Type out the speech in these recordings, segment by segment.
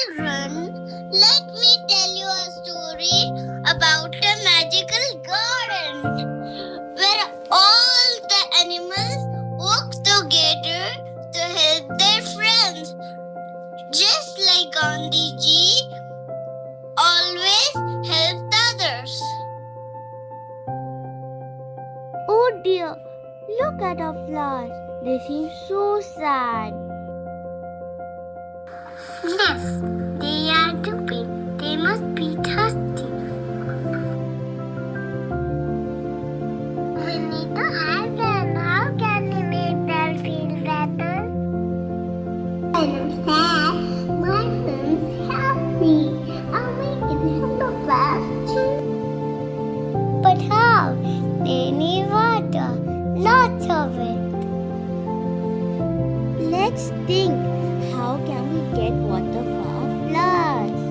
children, let me tell you a story about a magical garden where all the animals work together to help their friends. Just like Gandhi Ji always helped others. Oh dear, look at our flowers. They seem so sad. Yes, they are drooping. They must be thirsty. We need to help them. How can we make them feel better? When I'm sad, my friends help me. I'll make it help the flowers too. But how? They need water, lots of it. Let's think. How can we get water for our flowers?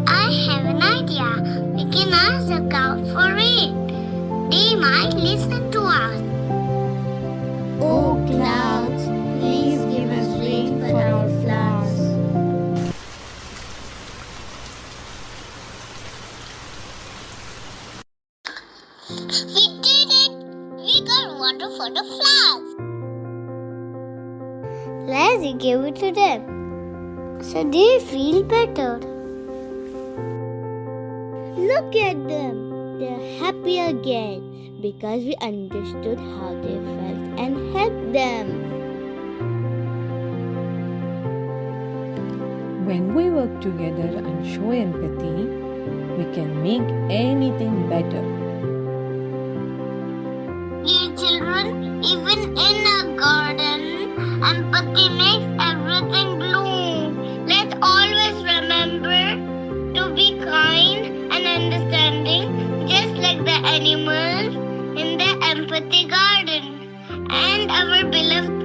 I have an idea. We can ask the cow for it. They might listen to us. Oh clouds, please give us rain for our flowers. We did it! We got water for the flowers. Let's give it to them so they feel better. Look at them. They're happy again because we understood how they felt and helped them. When we work together and show empathy, we can make anything better. Dear children, even in a garden, empathy makes everything bloom. Let's always remember to be kind and understanding, just like the animals in the empathy garden and our beloved